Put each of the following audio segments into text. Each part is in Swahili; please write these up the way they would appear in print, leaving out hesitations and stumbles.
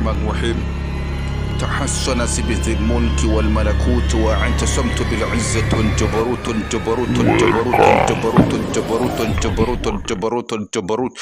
الرحمن الرحيم. تحسن بذي الملك والملكوت وأنت صمت بالعزة جبروت جبروت جبروت جبروت جبروت جبروت جبروت جبروت.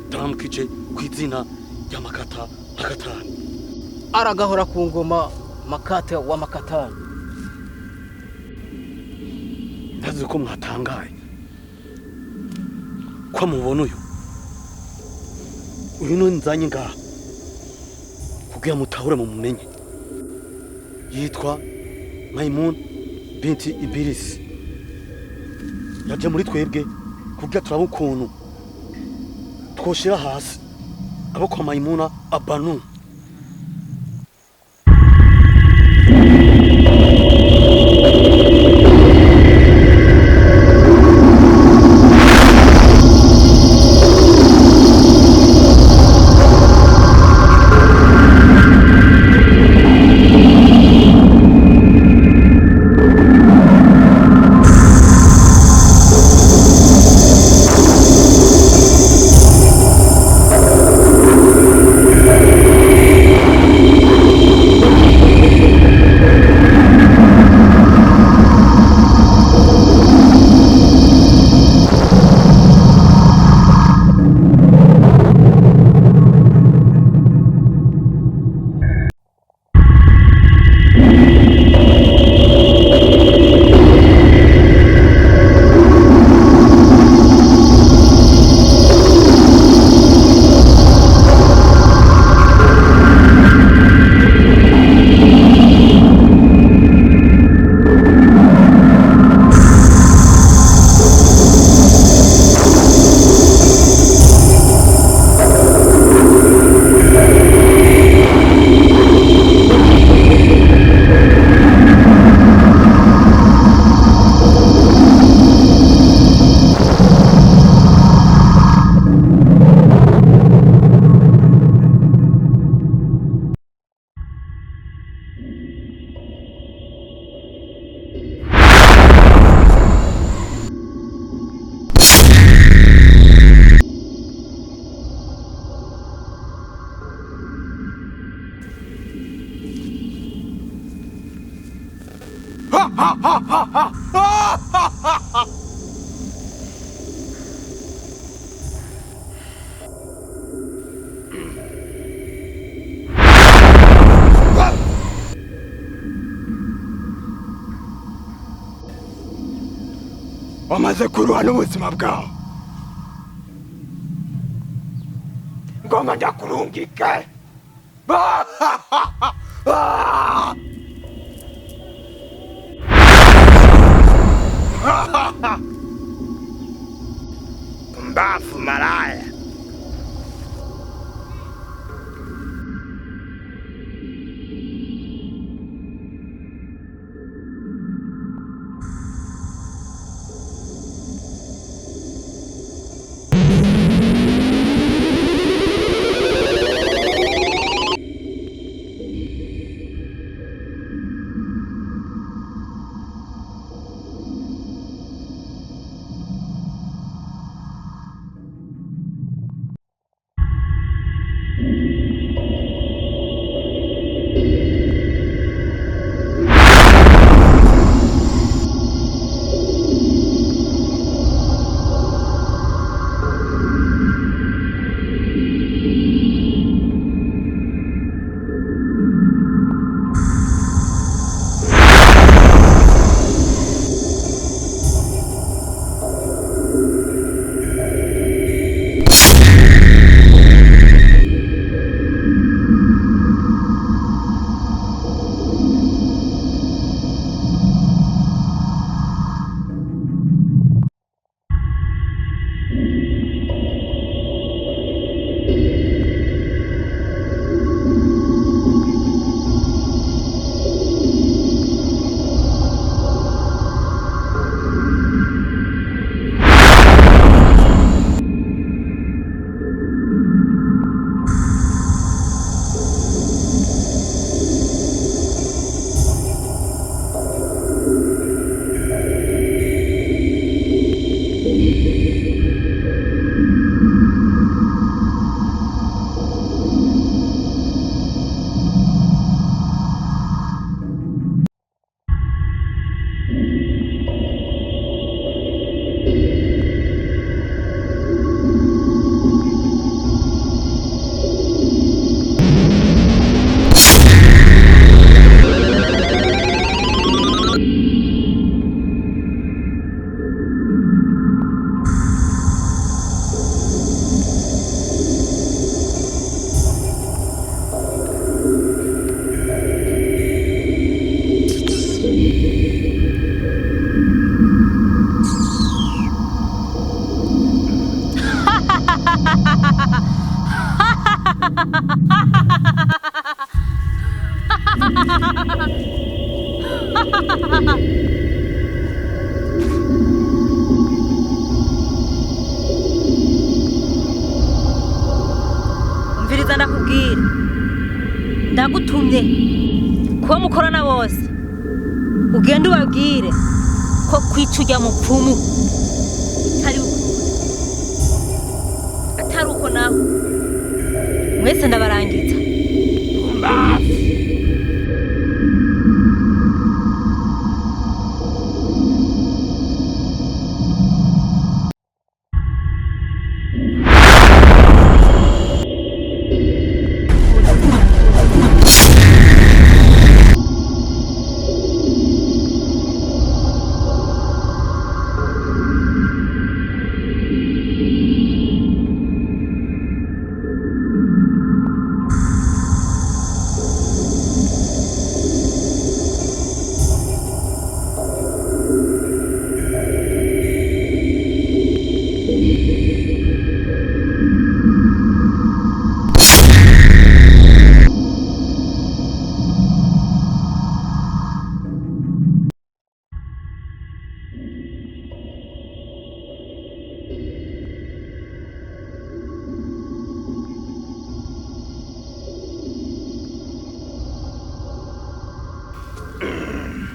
Tamkije kwizina ya Makata Makatani. Aragahora ku ngoma Makate wa Makatani. Ndazi ko mwatangaye ko mubona uyu nzanye ngaha kugira mutahure mu mumenye. Yitwa Maimun binti Ibirisi. Yaje muri twebwe kugira turabe ukuntu twoshira hasi abo kwa Maimuna Abanu. wamaze kuruha n'ubuzima bwawe ngoma ndakurungike pumbafu malaya. Umviriza ndakubwira ndagutumye ko mukorana bose ugende ubabwire ko kwica mu pfumu atari uko naho mwese ndabarangiza.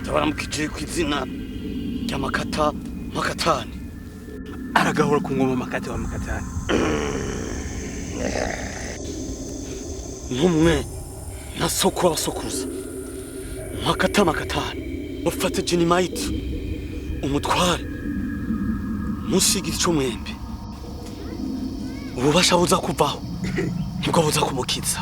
Tabaramukije ku izina rya Makata Makatani. Aragahora ku ngoma Makata wa Makatani. Numwe na soko abasokuruza Makata Makatani mufate Jinimite umutware musigiti cy'umwembe. Ububasha buza kuvaho nibwo buza kumukiza.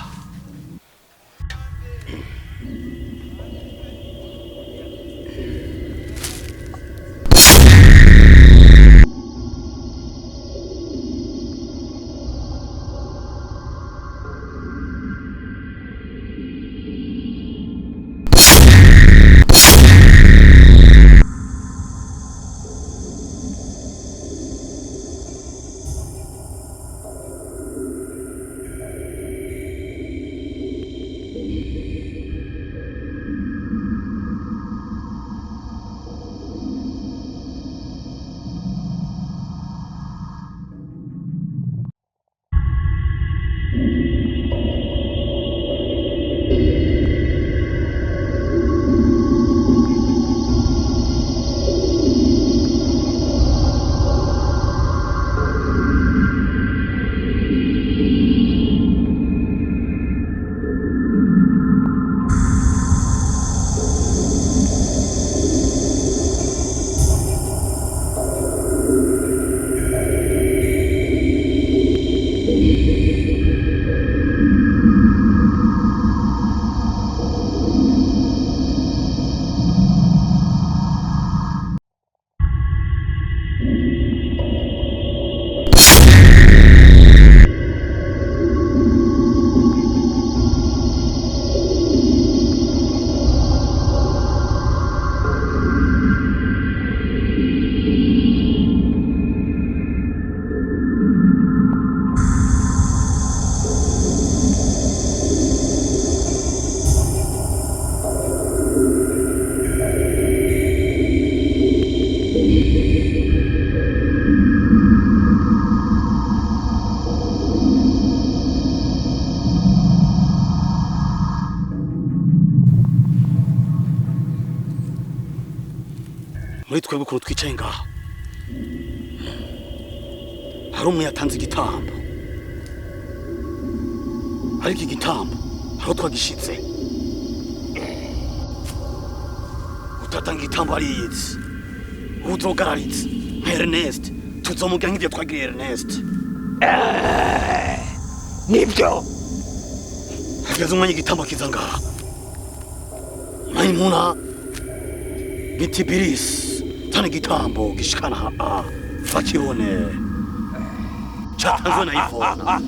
muri twebwe ukuntu twicaye ngaha hari umwe yatanze igitambo, ariko igitambo hariho twagishitse. Utatanga igitambo ariyizi, uzogararitse nka Ernest, tuzomugira nk'ivyo twagiriye Ernest. Nibyo. Hageze umwanya igitambo kiza ngaha. Maimuna Bitibirisi tana igitambo gishikana haa bakibone. Chatanzwe na Ivona.